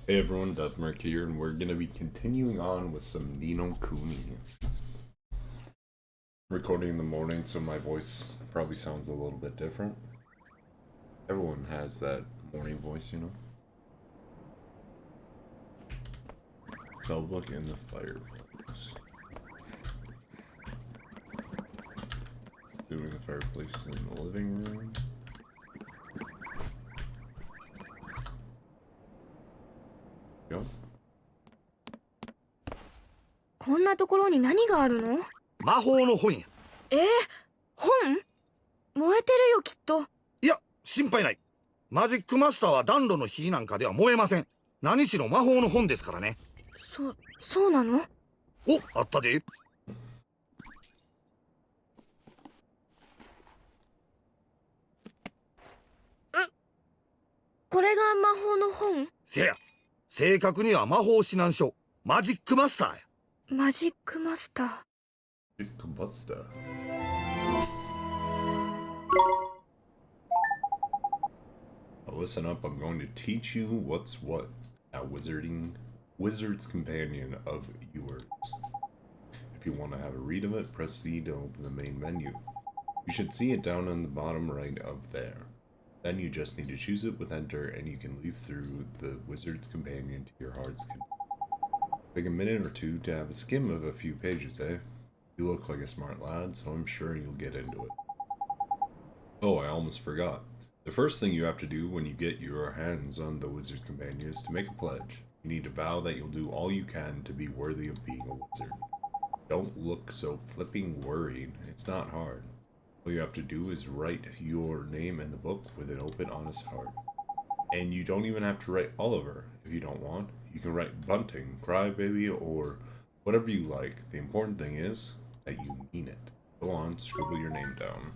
Hey everyone, Deathmark here, and we're gonna be continuing on with some Nino Kuni. Recording in the morning, so my voice probably sounds a little bit different. Everyone has that morning voice, you know? Spellbook in the fireplace. Doing the fireplace in the living room. Yep. こんなところに何があるの？魔法の本や。本？燃えてるよきっと。いや、心配ない。マジックマスターは暖炉の火なんかでは燃えません。何しろ魔法の本ですからね。そうなの？お、あったで。これが魔法の本？せや、正確には魔法指南書、マジックマスターや。マジックマスター。Big Buster. Listen up, I'm going to teach you what's what at Wizard's Companion of yours. If you want to have a read of it, press C to open the main menu. You should see it down on the bottom right of there. Then you just need to choose it with enter and you can leaf through the Wizard's Companion to your heart's content. Take a minute or two to have a skim of a few pages, eh? You look like a smart lad, so I'm sure you'll get into it. Oh, I almost forgot. The first thing you have to do when you get your hands on the Wizard's Companion is to make a pledge. You need to vow that you'll do all you can to be worthy of being a wizard. Don't look so flipping worried. It's not hard. All you have to do is write your name in the book with an open, honest heart. And you don't even have to write Oliver if you don't want. You can write Bunting, Crybaby, or whatever you like. The important thing is that you mean it. Go on, scribble your name down.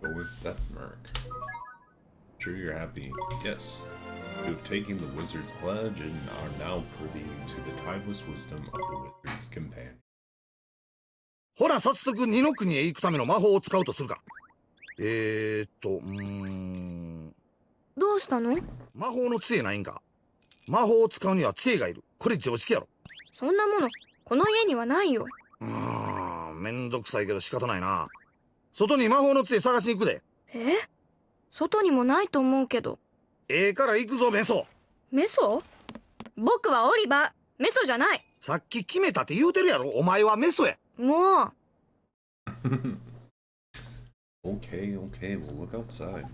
Go with Deathmark. Sure you're happy? Yes. You have taken the Wizard's Pledge and are now privy to the timeless wisdom of the Wizard's Companion. ほら、早速二の国へ行くための魔法を使うとするか。どうしたの？魔法の杖ないんか。魔法を使うには杖がいる。これ常識やろ。そんなものこの家にはないよ。めんどくさいけど仕方ないな。外に魔法の杖探しに行くで。外にもないと思うけど。から行くぞ、メソ。メソ？僕はオリバー。メソじゃない。さっき決めたって言うてるやろ。お前はメソや。もう。Okay, we'll look outside.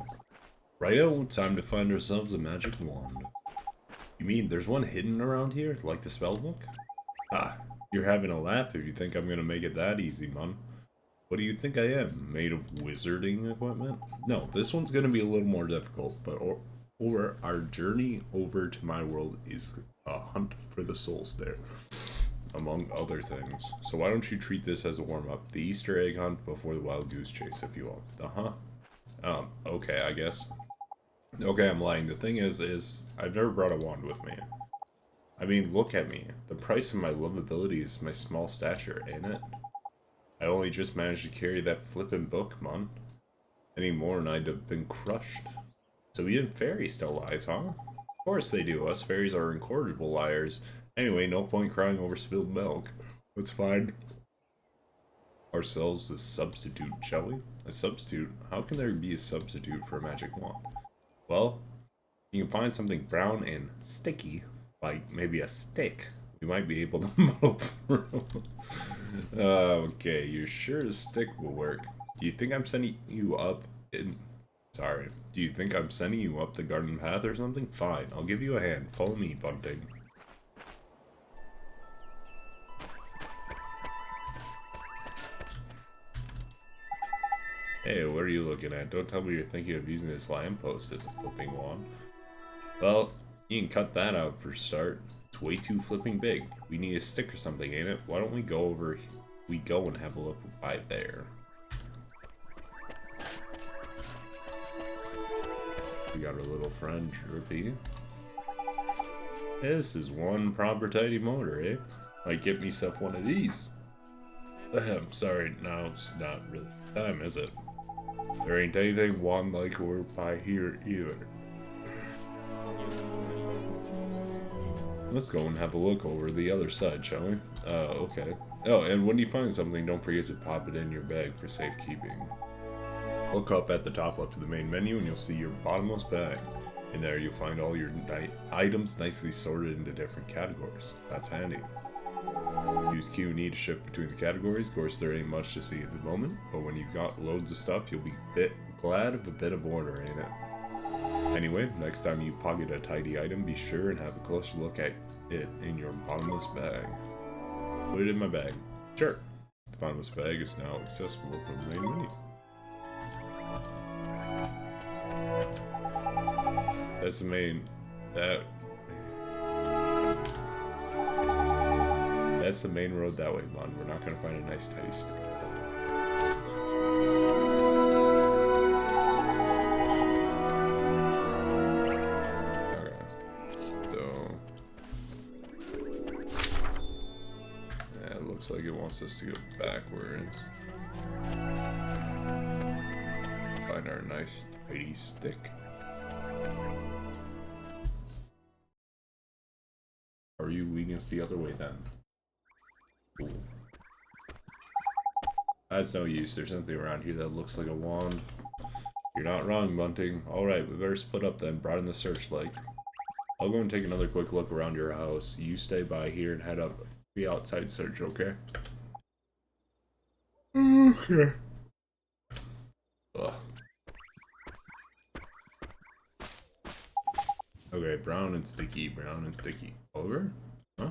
Righto, time to find ourselves a magic wand. You mean there's one hidden around here, like the spellbook? Ah, you're having a laugh if you think I'm gonna make it that easy, man. What do you think I am? Made of wizarding equipment? No, this one's gonna be a little more difficult, but our journey over to my world is a hunt for the soul stare, among other things. So why don't you treat this as a warm-up? The Easter egg hunt before the wild goose chase, if you will. Okay, I guess. Okay, I'm lying. The thing is I've never brought a wand with me. I mean, look at me. The price of my lovability is my small stature, ain't it? I only just managed to carry that flippin' book, man. Any more and I'd have been crushed. So even fairies still lies, huh? Of course they do. Us fairies are incorrigible liars. Anyway, no point crying over spilled milk. Let's find ourselves a substitute, shall we? A substitute? How can there be a substitute for a magic wand? Well, you can find something brown and sticky, like maybe a stick. We might be able to muddle through. Okay, you're sure a stick will work. Do you think I'm sending you up in... Sorry. Do you think I'm sending you up the garden path or something? Fine, I'll give you a hand. Follow me, Bunting. Hey, what are you looking at? Don't tell me you're thinking of using this lamppost as a flipping wand. Well, you can cut that out for a start. It's way too flipping big. We need a stick or something, ain't it? Why don't we go and have a look by there. We got our little friend, Drippy. This is one proper tidy motor, eh? Might get myself one of these. I'm sorry, now it's not really time, is it? There ain't anything one like we're by here either. Let's go and have a look over the other side, shall we? Okay. Oh, and when you find something, don't forget to pop it in your bag for safekeeping. Look up at the top left of the main menu and you'll see your bottomless bag. In there you'll find all your items nicely sorted into different categories. That's handy. Use Q and E to shift between the categories. Of course, there ain't much to see at the moment, but when you've got loads of stuff, you'll be glad of a bit of order, ain't it? Anyway, next time you pocket a tidy item, be sure and have a closer look at it in your bottomless bag. Put it in my bag. Sure. The bottomless bag is now accessible from the main menu. That's the main... That's the main road that way, man. We're not gonna find a nice taste. Okay. So... yeah, it looks like it wants us to go backwards. Find our nice tidy stick. Are you leading us the other way then? Cool. That's no use. There's nothing around here that looks like a wand. You're not wrong, Bunting. Alright, we better split up then. Broaden the searchlight. I'll go and take another quick look around your house. You stay by here and head up the outside search, okay? Okay. Ugh. Okay, brown and sticky, brown and sticky. Over? Huh?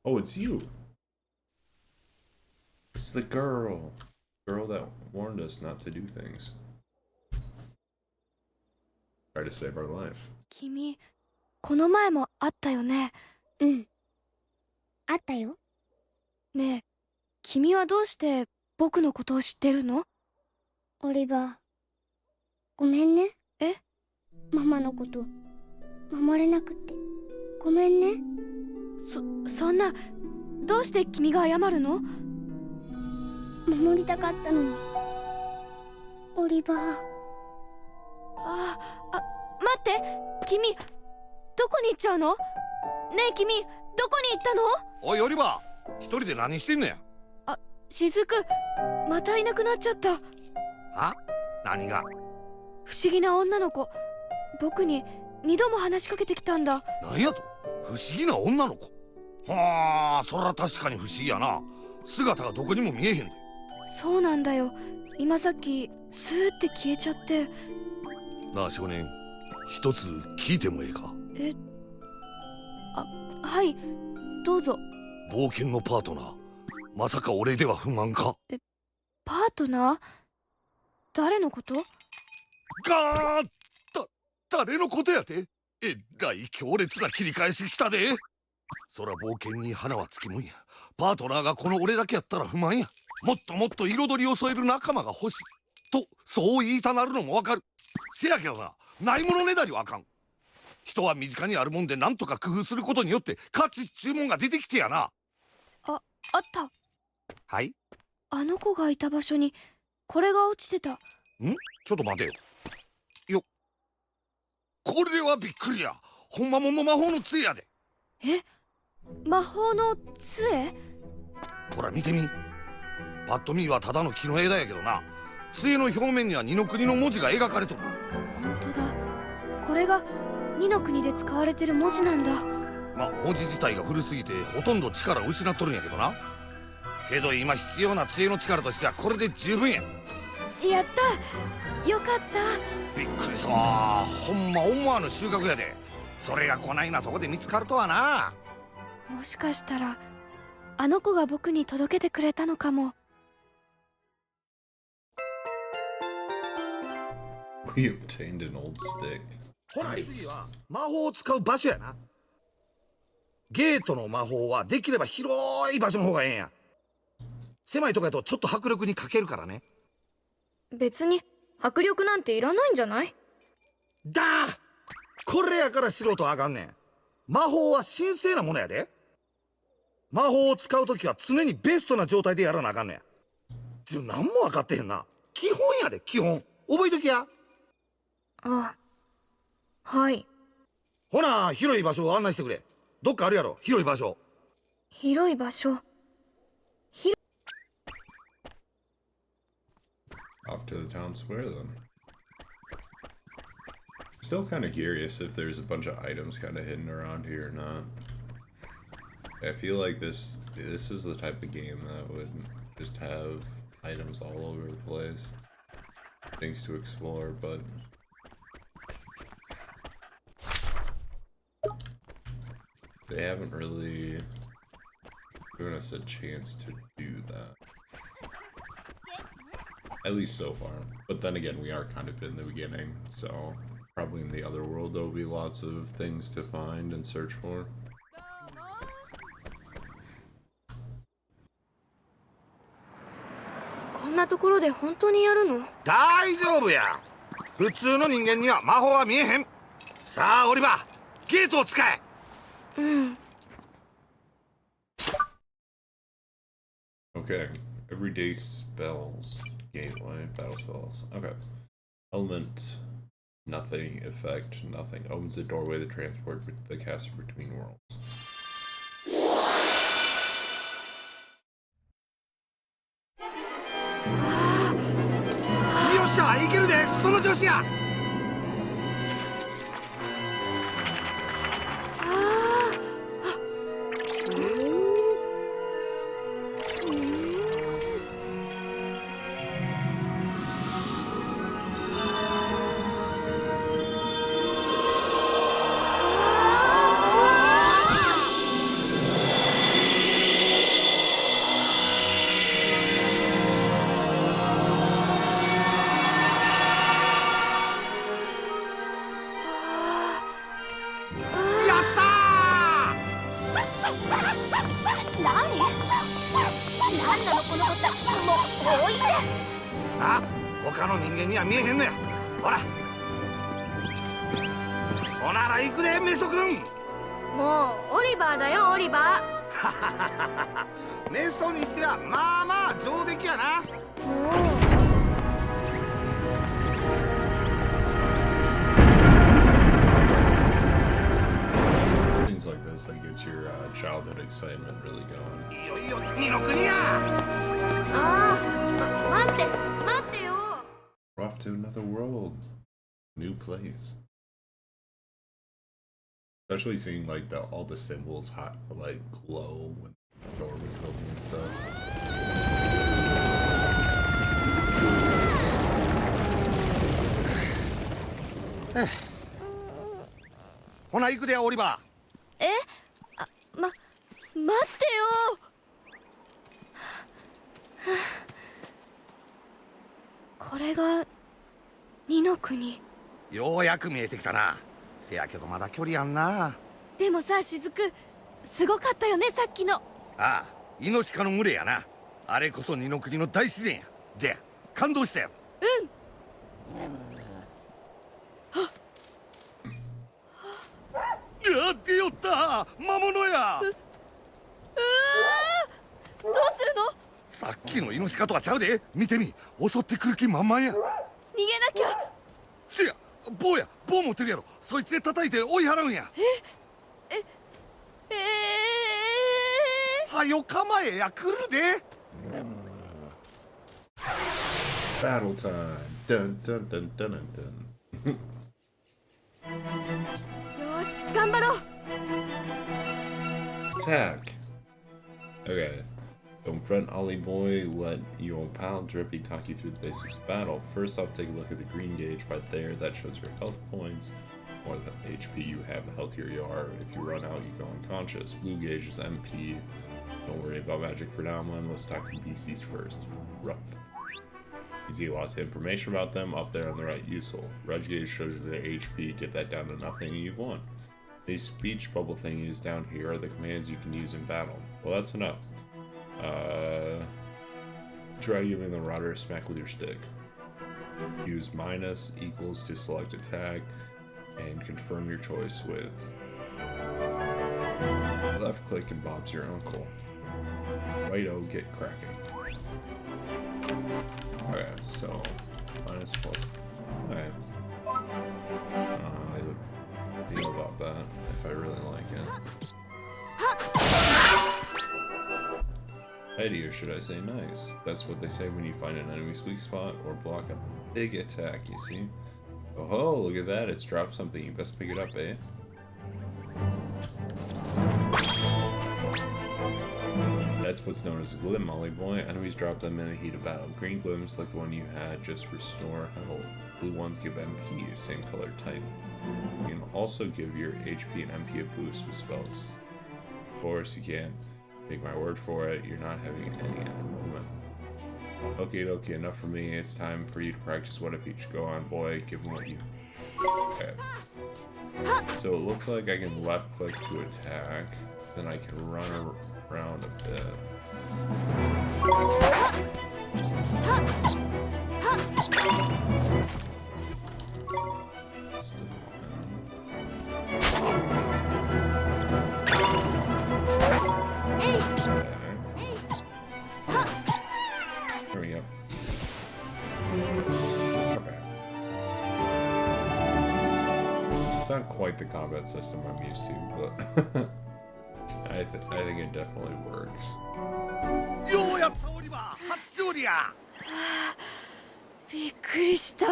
Oh, it's you. It's the girl. Girl that warned us not to do things. Try to save our life. 君、この前もあったよね。うん。あったよ。ねえ、君はどうして僕のことを知ってるの？オリバー。ごめんね。え？ママのこと守れなくてごめんね。そんな、どうして君が謝るの？守りたかったのに。オリバー。待って、君どこに行っちゃうの？ねえ君、どこに行ったの？おいオリバー、一人で何してんのや。しずく、またいなくなっちゃった。は？何が？不思議な女の子、僕に2度も話しかけてきたんだ。何やと？不思議な女の子。はあ、そら確かに不思議やな。姿がどこにも見えへんで。そうなんだよ。今さっきスーって消えちゃって。なあ少年、一つ聞いてもええか？はい、どうぞ。冒険のパートナー、まさか俺では不満か？パートナー？誰のこと？ガーッ！誰のことやて？えらい強烈な切り返しきたで。そら冒険に花はつきもんや。パートナーがこの俺だけやったら不満や。もっともっと彩りを添える仲間が欲しいと、そう言いたなるのもわかる。せやけどな、ないものねだりはあかん。人は身近にあるもんで何とか工夫することによって価値っちゅうもんが出てきてやな。あった。はい？あの子がいた場所にこれが落ちてた。ん？ちょっと待てよ。よっ。これはびっくりや。ほんまもんの魔法の杖やで。え？魔法の杖？ほら見てみ。パッと見はただの木の枝やけどな、杖の表面には二の国の文字が描かれとる。ほんとだ。これが二の国で使われてる文字なんだ。ま、文字自体が古すぎてほとんど力を失っとるんやけどな。けど今必要な杖の力としてはこれで十分や。やった。よかった。びっくりしたわ。ほんま思わぬ収穫やで。それがこないなとこで見つかるとはな。もしかしたらあの子が僕に届けてくれたのかも。We obtained an old stick. ほら次は魔法を使う場所やな。ゲートの魔法はできれば広い場所の方がええんや。狭いとこやとちょっと迫力に欠けるからね。別に迫力なんていらないんじゃない？だー！これやから素人はあかんねん。魔法は神聖なものやで。魔法を使うときは常にベストな状態でやらなあかんのや。自分何も分かってへんな。基本やで、基本。覚えときや。あ、はい。ほな、広い場所を案内してくれ。どっかあるやろ、広い場所。広い場所。Off to the town square then. Still kind of curious if there's a bunch of items kind of hidden around here or not. I feel like this is the type of game that would just have items all over the place, things to explore, but they haven't really given us a chance to do that. At least so far. But then again, we are kind of in the beginning, so probably in the other world there will be lots of things to find and search for. こんなところで本当にやるの？大丈夫や。普通の人間には魔法は見えへん。さあ、オリバー、ゲートを使え。うん。Okay, everyday spells. Gateway, battle spells. Okay. Element, nothing. Effect, nothing. Opens the doorway to transport the caster between worlds. よっしゃ、いけるで、その調子や。他の人間には見えへんのや。ほら。ほなら行くで、メソ君。もうオリバーだよ、オリバー。メソにしてはまあまあ上出来やな。もう。Things like this that gets your childhood excitement really going. いよいよ二の国や。待ってよ。We're off to another world, new place. Especially seeing like all the symbols like glow when the door was building and stuff. ほな行くで、オリバー。待ってよ。これが二の国。ようやく見えてきたな。せやけどまだ距離あんな。でもさ、雫、すごかったよね、さっきの。ああ、イノシカの群れやな。あれこそ二の国の大自然や。で、感動したよ。うん。やってよった、魔物や。どうするの？さっきのイノシカとはちゃうで。見てみ、襲ってくる気満々や。逃げなきゃ。せや、棒持ってるやろ。そいつで叩いて追い払うんや。はよ構えや、来るで。Battle time. Dun dun dun dun dun dun. よし、頑張ろう。Attack. Okay. Don't fret, Ollie boy. Let your pal Drippy talk you through the basics of battle. First off, take a look at the green gauge right there. That shows your health points. The more the HP you have, the healthier you are. If you run out, you go unconscious. Blue gauge is MP. Don't worry about magic for now, man. Let's talk to beasties first. Rough. You see lots of information about them up there on the right. Useful. Red gauge shows you their HP. Get that down to nothing and you've won. The speech bubble thingies down here are the commands you can use in battle. Well, that's enough. Try giving the rodder a smack with your stick. Use minus equals to select attack and confirm your choice with Left click and Bob's your uncle. Righto, get cracking. Okay, so minus plus. Alright. I would feel about that if I really like it. Heady, or should I say nice? That's what they say when you find an enemy's weak spot or block a big attack, you see? Oh, look at that, it's dropped something. You best pick it up, eh? That's what's known as a glim, Molly boy. Enemies drop them in the heat of battle. Green glims, like the one you had, just restore health. Blue ones give MP, same color type. You can also give your HP and MP a boost with spells. Of course, you can. Take my word for it, you're not having any at the moment. Okay, enough for me. It's time for you to practice what I teach. Go on, boy, give them what you... Okay. So it looks like I can left click to attack, then I can run around a bit. There we go. Okay. It's not quite the combat system I'm used to, but I think it definitely works. ようやったオリバー初勝利や。びっくりした。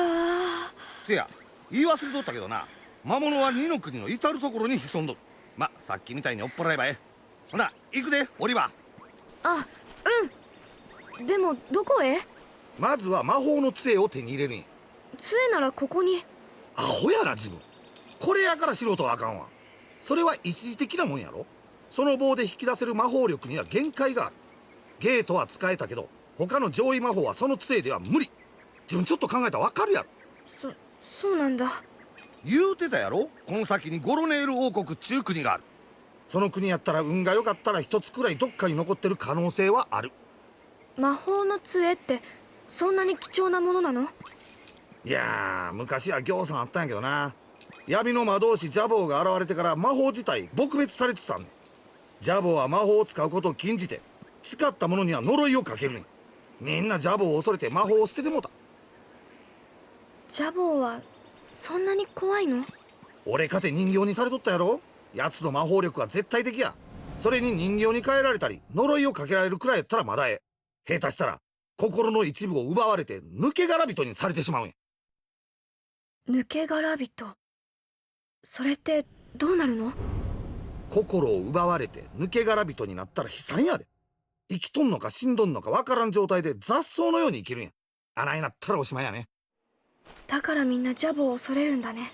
せや言い忘れとったけどな、魔物は二の国の至る所に潜んどる。ま、さっきみたいに追っ払えばええ。ほな行くでオリバー。あ、うん。でもどこへ？まずは魔法の杖を手に入れるんや。杖ならここに。アホやな自分。これやから素人はあかんわ。それは一時的なもんやろ。その棒で引き出せる魔法力には限界がある。ゲートは使えたけど他の上位魔法はその杖では無理。自分ちょっと考えたらわかるやろ。そうなんだ。言うてたやろ、この先にゴロネール王国っちゅう国がある。その国やったら運が良かったら一つくらいどっかに残ってる可能性はある。魔法の杖ってそんなに貴重なものなの？いやー、昔はぎょうさんあったんやけどな。闇の魔導士ジャボーが現れてから魔法自体撲滅されてたんねん。ジャボーは魔法を使うことを禁じて誓った者には呪いをかけるねん。みんなジャボーを恐れて魔法を捨ててもうた。ジャボーはそんなに怖いの？俺かて人形にされとったやろ。奴の魔法力は絶対的や。それに人形に変えられたり呪いをかけられるくらいやったらまだええ。下手したら心の一部を奪われて抜け殻人にされてしまうんや。抜け殻人。それってどうなるの？心を奪われて抜け殻人になったら悲惨やで。生きとんのか死んどんのかわからん状態で雑草のように生きるんや。あないなったらおしまいやね。だからみんなジャボーを恐れるんだね。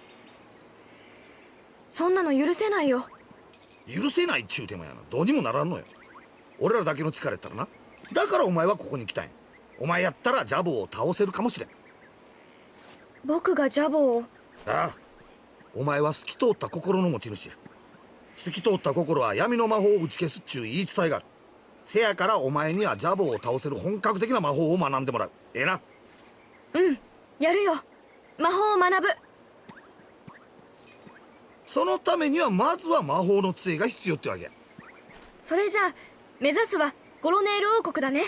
そんなの許せないよ。許せないっちゅうてもやな、どうにもならんのよ。俺らだけの力やったらな。だからお前はここに来たんや。お前やったらジャボーを倒せるかもしれん。僕がジャボーを？ああ、お前は透き通った心の持ち主や。透き通った心は闇の魔法を打ち消すっちゅう言い伝えがある。せやからお前にはジャボーを倒せる本格的な魔法を学んでもらう。ええな。うん、やるよ。魔法を学ぶ。そのためにはまずは魔法の杖が必要ってわけや。それじゃあ目指すはゴロネール王国だね。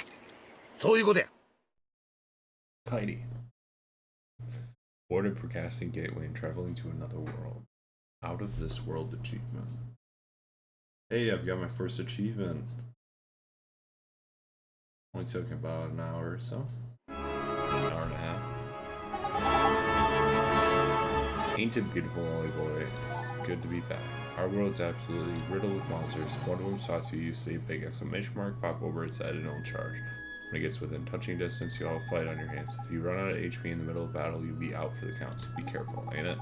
そういうことや。Tidy. Awarded for casting GateWay and traveling to another world. Out of this world achievement. Hey, I've got my first achievement. Only took about an hour or so. An hour and a half. Ain't it beautiful, Ollie boy? It's good to be back. Our world's absolutely riddled with monsters. One of them spots you, you see a big exclamation mark pop over its head and it'll charge. When it gets within touching distance, you'll have a fight on your hands. If you run out of HP in the middle of battle, you'll be out for the count, so be careful, ain't it?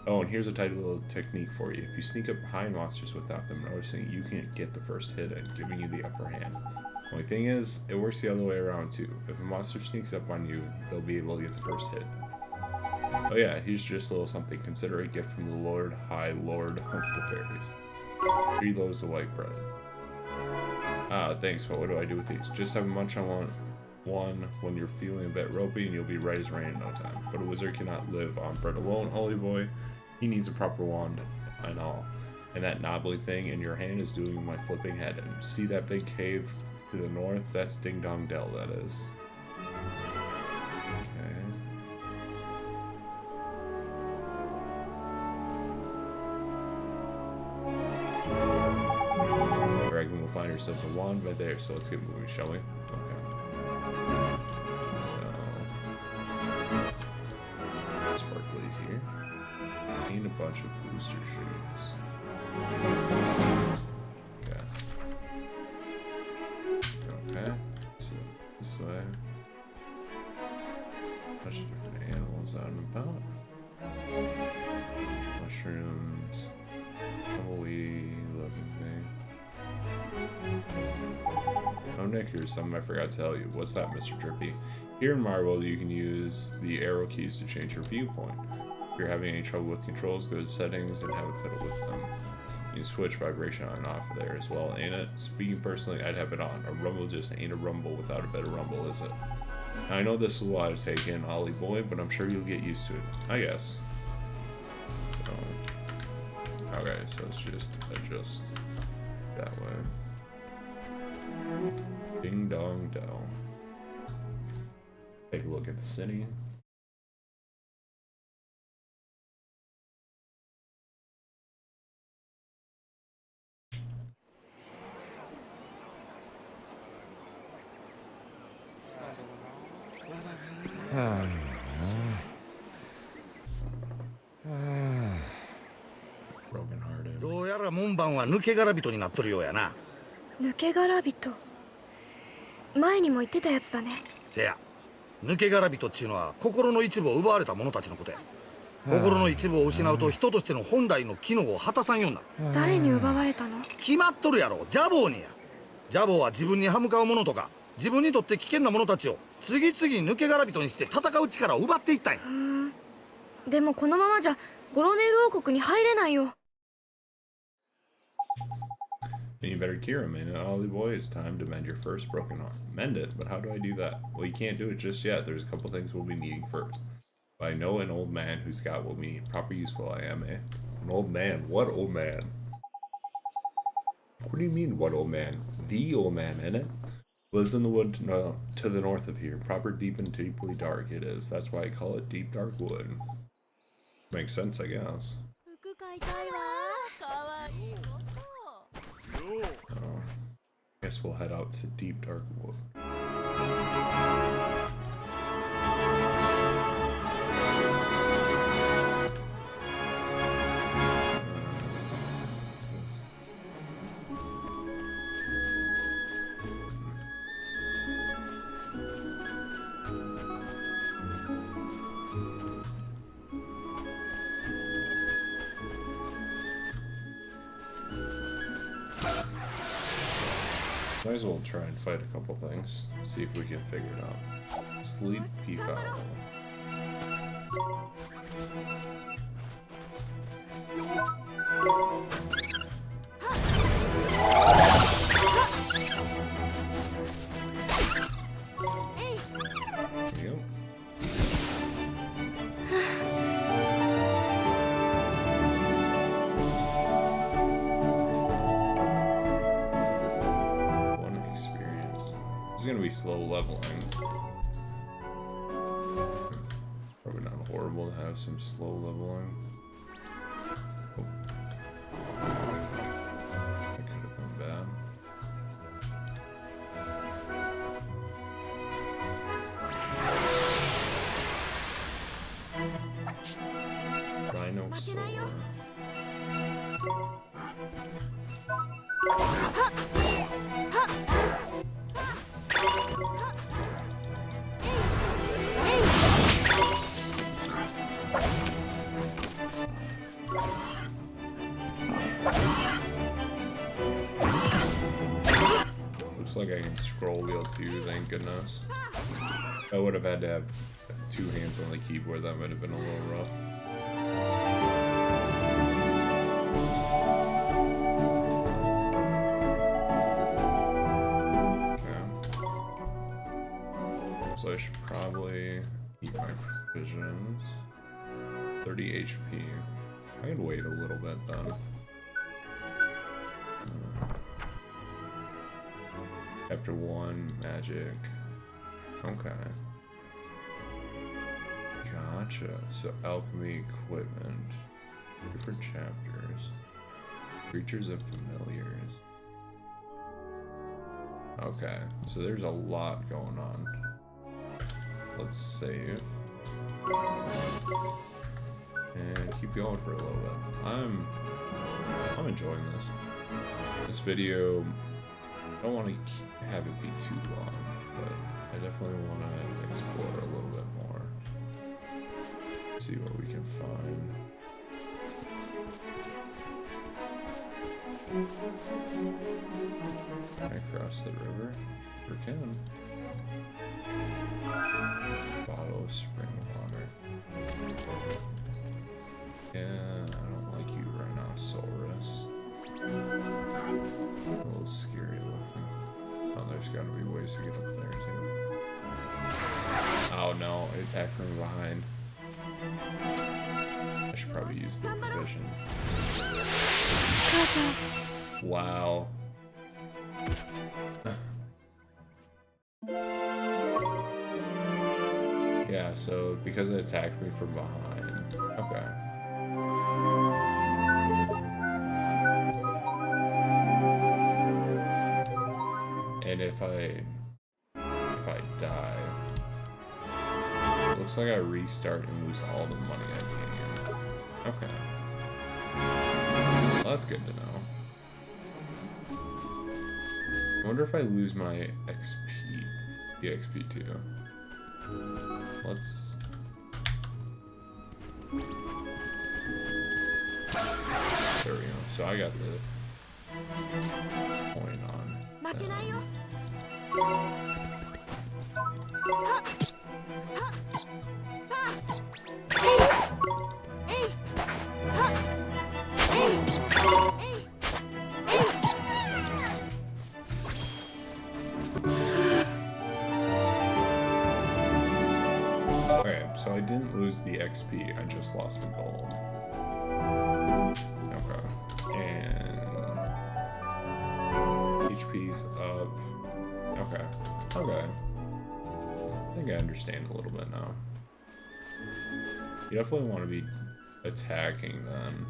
Oh, and here's a tidy little technique for you. If you sneak up behind monsters without them noticing, you can get the first hit and giving you the upper hand. Only thing is, it works the other way around too. If a monster sneaks up on you, they'll be able to get the first hit. Oh yeah, here's just a little something. Consider a gift from the Lord, High Lord of the Fairies. 3 loaves of white bread. Ah, thanks, but what do I do with these? Just have a munch on one when you're feeling a bit ropey and you'll be right as rain in no time. But a wizard cannot live on bread alone, holy boy. He needs a proper wand and all. And that knobbly thing in your hand is doing my flipping head. And see that big cave to the north? That's Ding Dong Dell, that is. Okay. I reckon we'll find ourselves a wand right there, so let's get moving, shall we? Okay. So, sparklies here. And a bunch of booster shades. Okay. Okay. So this way. Bunch of different animals out and about. Mushrooms. Tumbleweed looking thing. Oh, Nick, here's something I forgot to tell you. What's that, Mr. Drippy? Here in Marvel, you can use the arrow keys to change your viewpoint. If you're having any trouble with controls, go to settings and have a fiddle with them. You can switch vibration on and off of there as well, ain't it? Speaking personally, I'd have it on. A rumble just ain't a rumble without a better rumble, is it? Now, I know this is a lot to take in, Ollie boy, but I'm sure you'll get used to it. I guess. So, okay, so let's just adjust that way. Ding Dong Dell. Take a look at the city. Broken hearted. どうやら門番は抜け殻人になっとるようやな。抜け殻人。前にも言ってたやつだね。せや、抜け殻人っちゅうのは心の一部を奪われた者たちのことや。心の一部を失うと人としての本来の機能を果たさんようになる。誰に奪われたの？決まっとるやろ、ジャボーにや。ジャボーは自分に歯向かう者とか自分にとって危険な者たちを次々抜け殻人にして戦う力を奪っていったんや。でもこのままじゃゴロネール王国に入れないよ。Then you better cure him, and Ollie boy, it's time to mend your first broken arm. Mend it, but how do I do that? Well, you can't do it just yet. There's a couple things we'll be needing first. But I know an old man who's got what we need. Proper useful I am, eh? An old man? What old man? What do you mean, what old man? The old man, innit? Lives in the wood to the north of here. Proper deep and deeply dark it is. That's why I call it Deep Dark Wood. Makes sense, I guess. Oh, guess we'll head out to Deep Dark Wood. Might as well try and fight a couple things. See if we can figure it out. Sleep Peafowl. There you go. Gonna be slow leveling. Probably not horrible to have some slow leveling. Oh. That could have been bad. Rhinosaur. Looks like I can scroll wheel too, thank goodness. I would have had to have 2 hands on the keyboard, that might have been a little rough. Okay. So I should probably eat my provisions. 30 HP. I can wait a little bit then. Chapter 1, magic. Okay. Gotcha. So alchemy equipment. Different chapters. Creatures and familiars. Okay, so there's a lot going on. Let's save. And keep going for a little bit. I'm enjoying this. This video, I don't want to have it be too long, but I definitely want to explore a little bit more. See what we can find. Can I cross the river? Sure can. Bottle of spring water. Yeah, I don't like you, Rhinoceros. A little scary looking. Oh, there's gotta be ways to get up there too. Oh no, it attacked from behind. I should probably use the vision. Wow. Yeah, so because it attacked me from behind. Okay. And if I die, it looks like I restart and lose all the money I gained. Okay. Well, that's good to know. I wonder if I lose my XP, the XP too. Let's. There we go. So I got the point on. Okay, so I didn't lose the XP, I just lost the gold. Okay, and HP's up. Okay, okay. I think I understand a little bit now. You definitely want to be attacking them.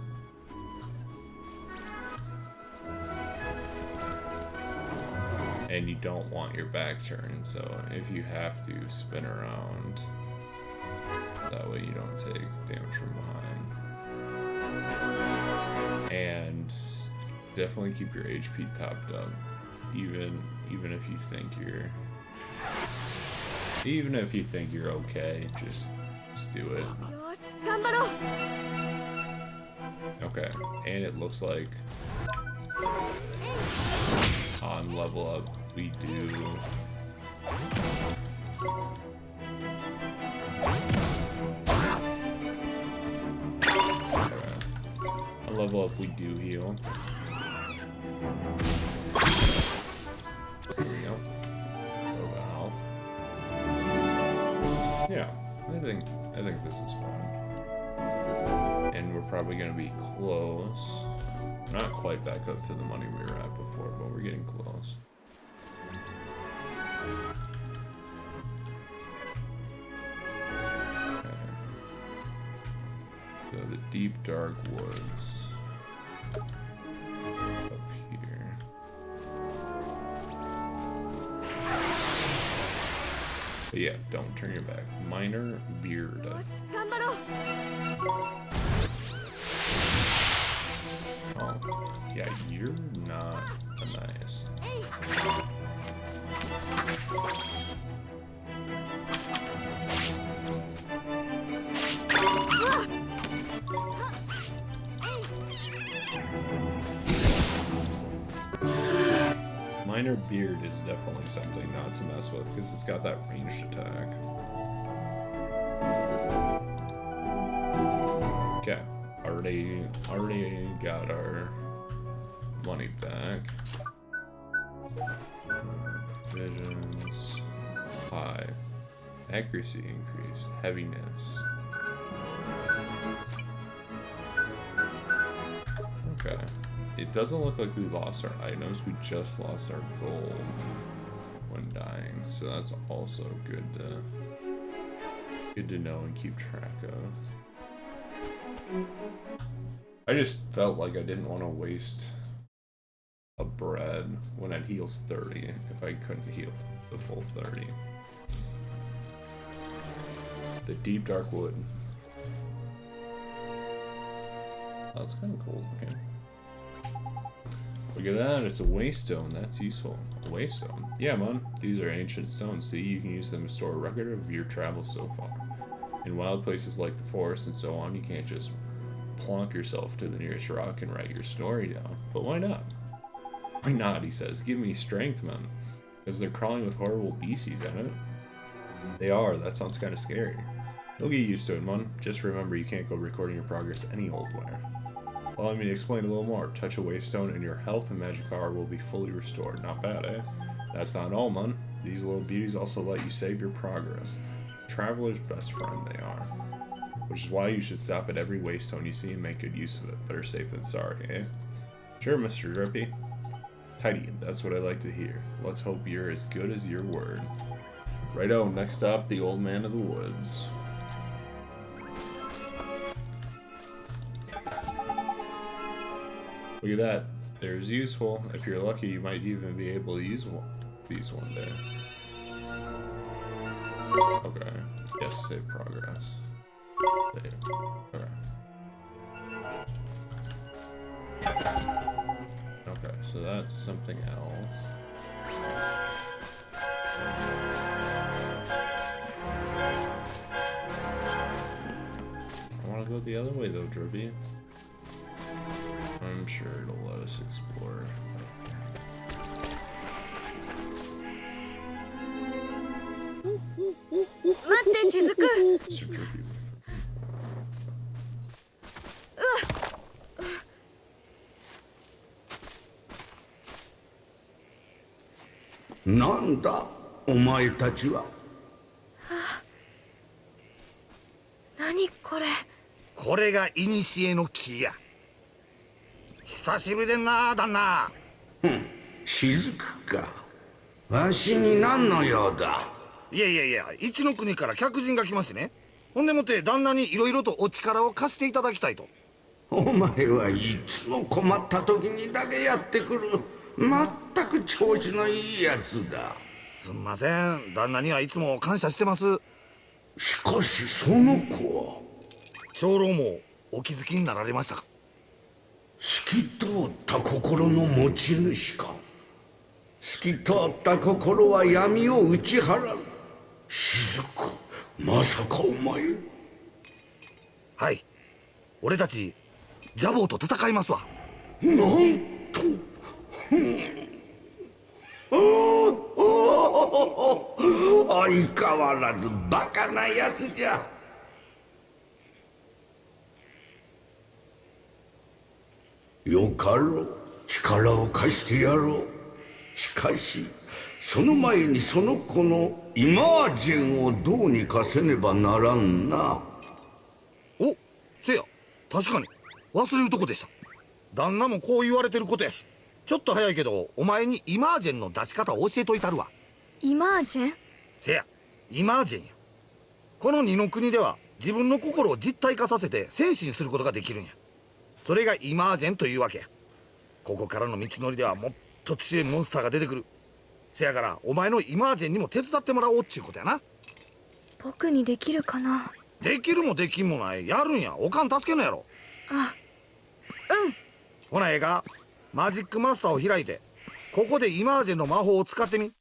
And you don't want your back turned, so if you have to spin around, that way you don't take damage from behind. And definitely keep your HP topped up, even if you think you're okay, just do it. Okay, and it looks like on level up we do on level up we do heal. There we go. A little bit of health. Yeah, I think this is fun. And we're probably gonna be close. Not quite back up to the money we were at before, but we're getting close. Okay. So the deep dark woods. Up here. But yeah, don't turn your back. Minor beard. Oh, yeah, you're not nice. Minor beard is definitely something not to mess with because it's got that ranged attack. Okay. Already got our money back. Visions. High. Accuracy increase. Heaviness. Okay. It doesn't look like we lost our items, we just lost our gold. dying, so that's also good to know and keep track of. I just felt like I didn't want to waste a bread when it heals 30 if I couldn't heal the full 30. The deep dark wood. Oh, that's kind of cool looking. Look at that, it's a waystone. That's useful. A waystone? Yeah, man. These are ancient stones. See, you can use them to store a record of your travels so far. In wild places like the forest and so on, you can't just plonk yourself to the nearest rock and write your story down. But why not? Why not, he says. Give me strength, man. Because they're crawling with horrible beasties, ain't it? They are. That sounds kind of scary. You'll get used to it, man. Just remember you can't go recording your progress any old where. Allow me to explain a little more. Touch a waystone and your health and magic power will be fully restored. Not bad, eh? That's not all, man. These little beauties also let you save your progress. Traveler's best friend they are. Which is why you should stop at every waystone you see and make good use of it. Better safe than sorry, eh? Sure, Mr. Drippy. Tidy, that's what I like to hear. Let's hope you're as good as your word. Righto, next up, the old man of the woods. Look at that. There's useful. If you're lucky, you might even be able to use these one day. Okay. Yes, save progress. Save. Okay. Okay, so that's something else. I want to go the other way though, Drippy. I'm sure it'll let us explore. Mr. Drippy. なんだお前たちは。何これ。これが古の木や。久しぶりでんな、旦那。雫か。わしに何の用だ。いや、一の国から客人が来ましてね。ほんでもって旦那にいろいろとお力を貸していただきたいと。お前はいつも困った時にだけやってくる。まったく調子のいいやつだ。すんません、旦那にはいつも感謝してます。しかしその子は。長老もお気づきになられましたか。透き通った心の持ち主か。透き通った心は闇を打ち払う。雫、まさかお前。はい、俺たちジャボーと戦いますわ。なんと。相変わらずバカなやつじゃ。よかろう、力を貸してやろう。しかしその前にその子のイマージェンをどうにかせねばならんな。お、せや、確かに忘れるとこでした。旦那もこう言われてることやし、ちょっと早いけどお前にイマージェンの出し方を教えといたるわ。イマージェン？せや、イマージェンや。この二の国では自分の心を実体化させて戦進することができるんや。それがイマージェンというわけや。ここからの道のりではもっと強いモンスターが出てくる。せやからお前のイマージェンにも手伝ってもらおうっちゅうことやな。僕にできるかな。できるもできんもない。やるんや。おかん助けんのやろ。あ、うん。ほなええか、マジックマスターを開いてここでイマージェンの魔法を使ってみ。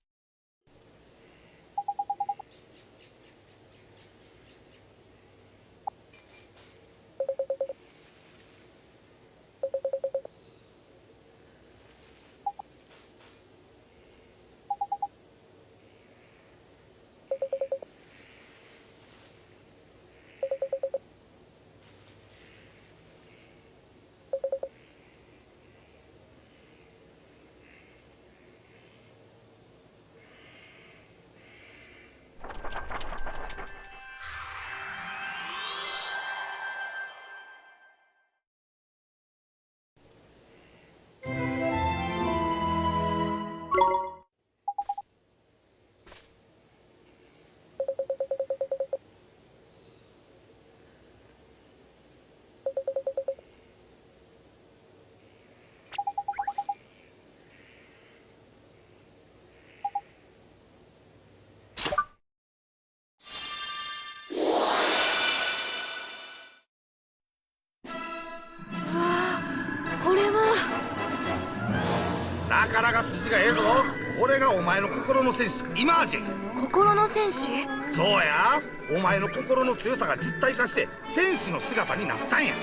れがお前の心の戦士イマージン。心の戦士？そうや、お前の心の強さが実体化して戦士の姿になったんや。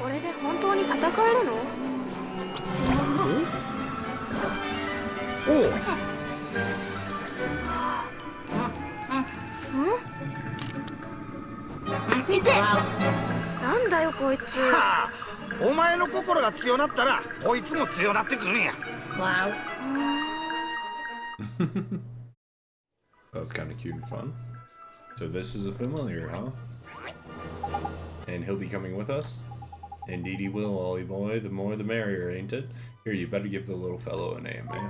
これで本当に戦えるの？おう。見て。なんだよこいつ。はあ、お前の心が強なったらこいつも強なってくるんや。That was kind of cute and fun. So this is a familiar, huh? And he'll be coming with us? Indeed he will, Ollie boy. The more the merrier, ain't it? Here, you better give the little fellow a name, eh?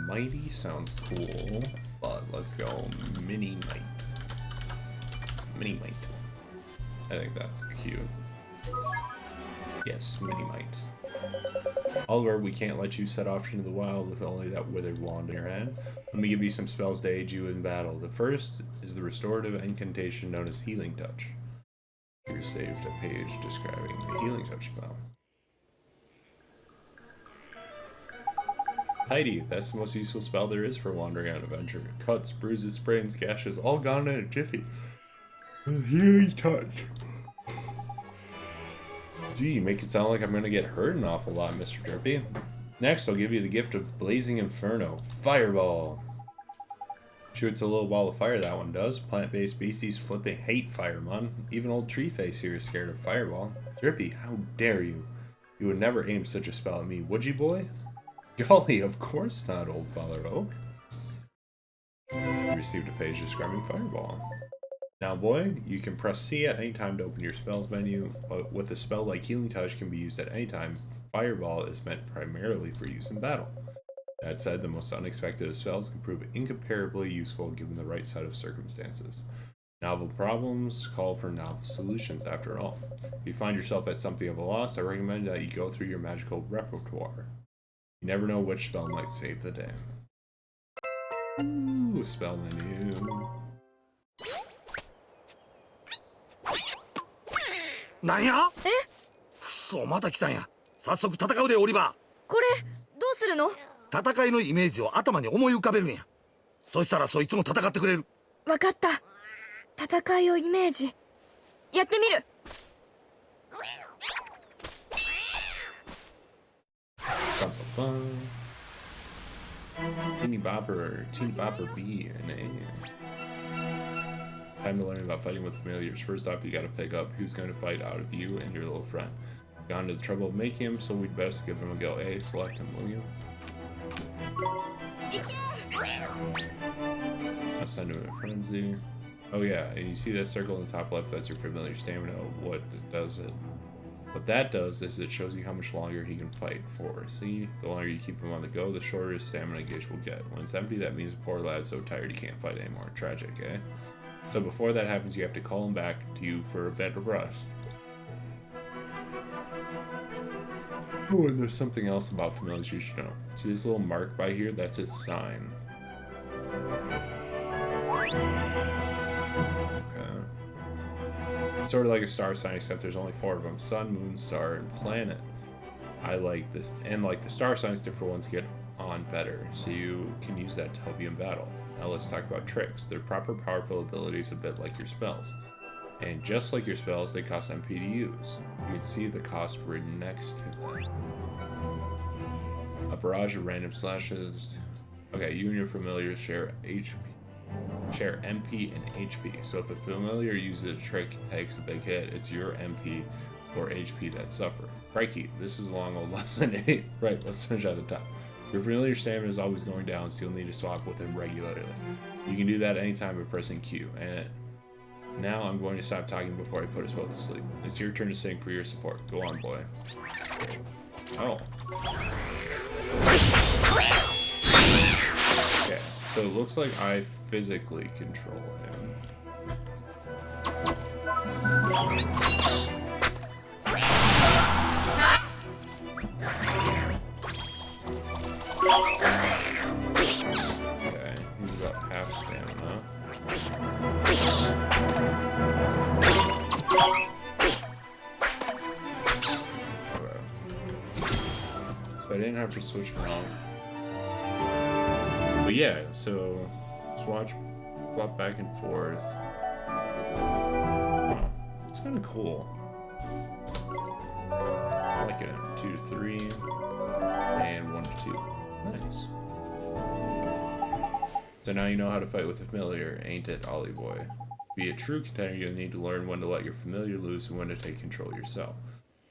Mighty sounds cool, but let's go Mini Might. Mini Might. I think that's cute. Yes, Mini Might. Oliver, we can't let you set off into the wild with only that withered wand in your hand. Let me give you some spells to aid you in battle. The first is the restorative incantation known as Healing Touch. You're saved a page describing the Healing Touch spell. Heidi, that's the most useful spell there is for wandering on adventure. Cuts, bruises, sprains, gashes, all gone in a jiffy. Healing Touch. Gee, you make it sound like I'm gonna get hurt an awful lot, Mr. Drippy. Next, I'll give you the gift of Blazing Inferno. Fireball! Shoots a little ball of fire, that one does. Plant-based beasties flipping hate fire, man. Even old Treeface here is scared of Fireball. Drippy, how dare you? You would never aim such a spell at me, would you, boy? Golly, of course not, old Father Oak. You received a page describing Fireball. Now, boy, you can press C at any time to open your spells menu, but with a spell like Healing Touch can be used at any time. Fireball is meant primarily for use in battle. That said, the most unexpected of spells can prove incomparably useful given the right set of circumstances. Novel problems call for novel solutions, after all. If you find yourself at something of a loss, I recommend that you go through your magical repertoire. You never know which spell might save the day. Ooh, spell menu. なんや？え？くそ、また来たんや。早速戦うで、オリバー。これどうするの？戦いのイメージを頭に思い浮かべるんや。そしたらそいつも戦ってくれる。わかった。戦いをイメージ。やってみる。Teeny Bopper B and A. Time to learn about fighting with familiars. First off, you gotta pick up who's going to fight out of you and your little friend. Gone to the trouble of making him, so we'd best give him a go. A, select him, will you? I'll send him a frenzy. Oh yeah, and you see that circle in the top left, that's your familiar stamina. What that does is it shows you how much longer he can fight for. See, the longer you keep him on the go, the shorter his stamina gauge will get. When it's empty, that means the poor lad's so tired he can't fight anymore. Tragic, eh? So before that happens, you have to call him back to you for a bed of rest. Oh, and there's something else about familiars you should know. See this little mark by here? That's his sign. It's sort of like a star sign, except there's only 4 of them: sun, moon, star, and planet. I like this, and like the star signs, different ones get on better, so you can use that to help you in battle. Now let's talk about tricks. They're proper powerful abilities, a bit like your spells. And just like your spells, they cost MP to use. You can see the cost written next to them. A barrage of random slashes. Okay, you and your familiars share MP and HP. So if a familiar uses a trick and takes a big hit, it's your MP or HP that suffer. Crikey, this is a long old lesson. Right, let's finish at the top. Your familiar stamina is always going down, so you'll need to swap with him regularly. You can do that anytime by pressing Q. And now I'm going to stop talking before I put us both to sleep. It's your turn to sing for your support. Go on, boy. Oh. Okay, so it looks like I physically control him. Okay, he's about half stamina. Okay. So I didn't have time for switching around. But yeah, so let's swap back and forth. Wow, it's kind of cool. I like it. 2 to 3 and 1 to 2. Nice. So now you know how to fight with a familiar, ain't it, Ollie boy? To be a true contender, you'll need to learn when to let your familiar loose and when to take control yourself.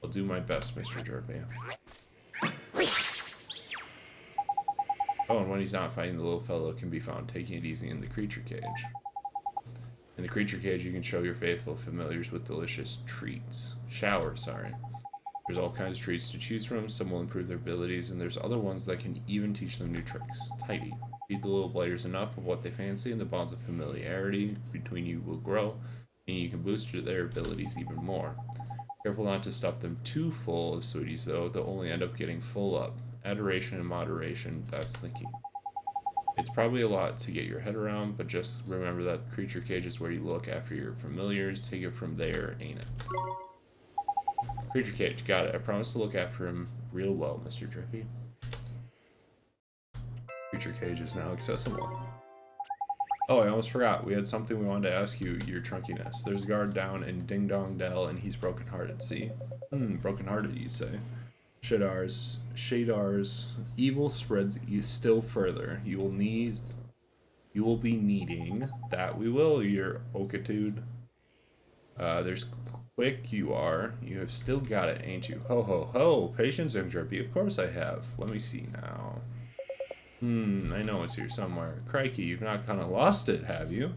I'll do my best, Mr. Jerpy. Oh, and when he's not fighting, the little fellow can be found taking it easy in the creature cage. In the creature cage, you can show your faithful familiars with delicious treats. Sorry. There's all kinds of treats to choose from. Some will improve their abilities, and there's other ones that can even teach them new tricks. Tidy. Feed the little blighters enough of what they fancy, and the bonds of familiarity between you will grow, and you can boost their abilities even more. Careful not to stuff them too full of sweeties, though. They'll only end up getting full up. Adoration and moderation, that's the key. It's probably a lot to get your head around, but just remember that the creature cage is where you look after your familiars. Take it from there, ain't it? Creature cage, got it. I promise to look after him real well, Mr. Drippy. Creature cage is now accessible. Oh, I almost forgot. We had something we wanted to ask you, your trunkiness. There's a guard down in Ding Dong Dell, and he's broken-hearted, see? Broken-hearted, you say. Shadar's evil spreads still further. You will be needing that. We will, your Okitude. There's quick you are. You have still got it, ain't you? Ho ho ho. Patience, young Jerpy. Of course I have. Let me see now. I know it's here somewhere. Crikey, you've not kind of lost it, have you?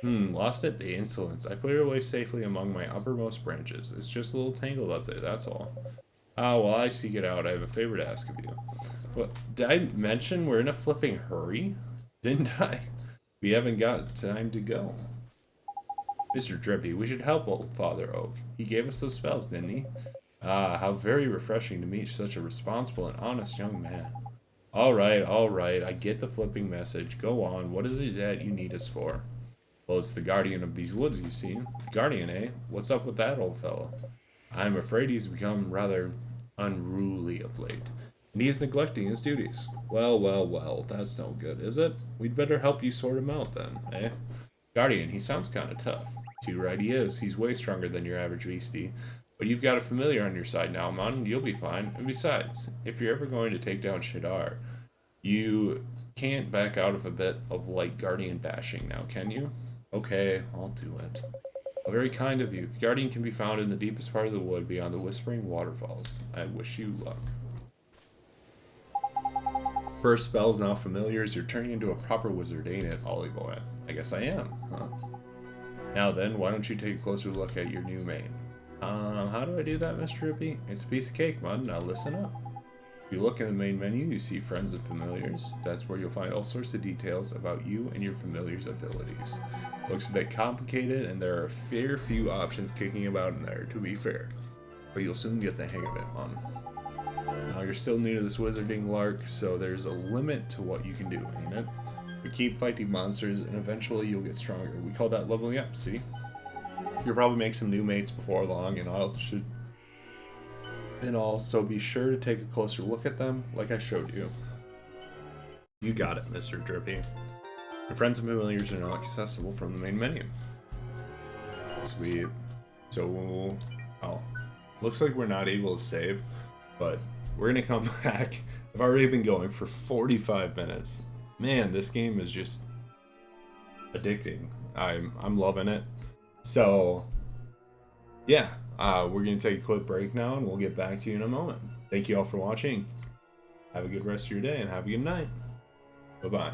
Lost it? The insolence. I put it away safely among my uppermost branches. It's just a little tangled up there, that's all. Ah, while I seek it out, I have a favor to ask of you. What, did I mention we're in a flipping hurry? Didn't I? We haven't got time to go. Mr. Drippy, we should help old Father Oak. He gave us those spells, didn't he? Ah, how very refreshing to meet such a responsible and honest young man. All right, I get the flipping message. Go on, what is it that you need us for? Well, it's the guardian of these woods, you see. Guardian, eh? What's up with that old fellow? I'm afraid he's become rather unruly of late, and he's neglecting his duties. Well, that's no good, is it? We'd better help you sort him out then, eh? Guardian, he sounds kind of tough. Too right he is. He's way stronger than your average beastie. But you've got a familiar on your side now, man. You'll be fine. And besides, if you're ever going to take down Shadar, you can't back out of a bit of light Guardian bashing now, can you? Okay, I'll do it. How very kind of you. The Guardian can be found in the deepest part of the wood beyond the Whispering Waterfalls. I wish you luck. First spell's now familiars. You're turning into a proper wizard, ain't it, Ollie boy? I guess I am, huh? Now then, why don't you take a closer look at your new main? How do I do that, Mr. Rippy? It's a piece of cake, bud. Now listen up. If you look in the main menu, you see friends and familiars. That's where you'll find all sorts of details about you and your familiars' abilities. Looks a bit complicated, and there are a fair few options kicking about in there, to be fair. But you'll soon get the hang of it, man. Now, you're still new to this wizarding lark, so there's a limit to what you can do, ain't it? You keep fighting monsters, and eventually you'll get stronger. We call that leveling up, see? You'll probably make some new mates before long, and so be sure to take a closer look at them, like I showed you. You got it, Mr. Drippy. Your friends and familiars are now accessible from the main menu. Sweet. So, well, looks like we're not able to save, but we're gonna come back. I've already been going for 45 minutes. Man, this game is just addicting. I'm loving it. So, yeah, we're going to take a quick break now, and we'll get back to you in a moment. Thank you all for watching. Have a good rest of your day, and have a good night. Bye-bye.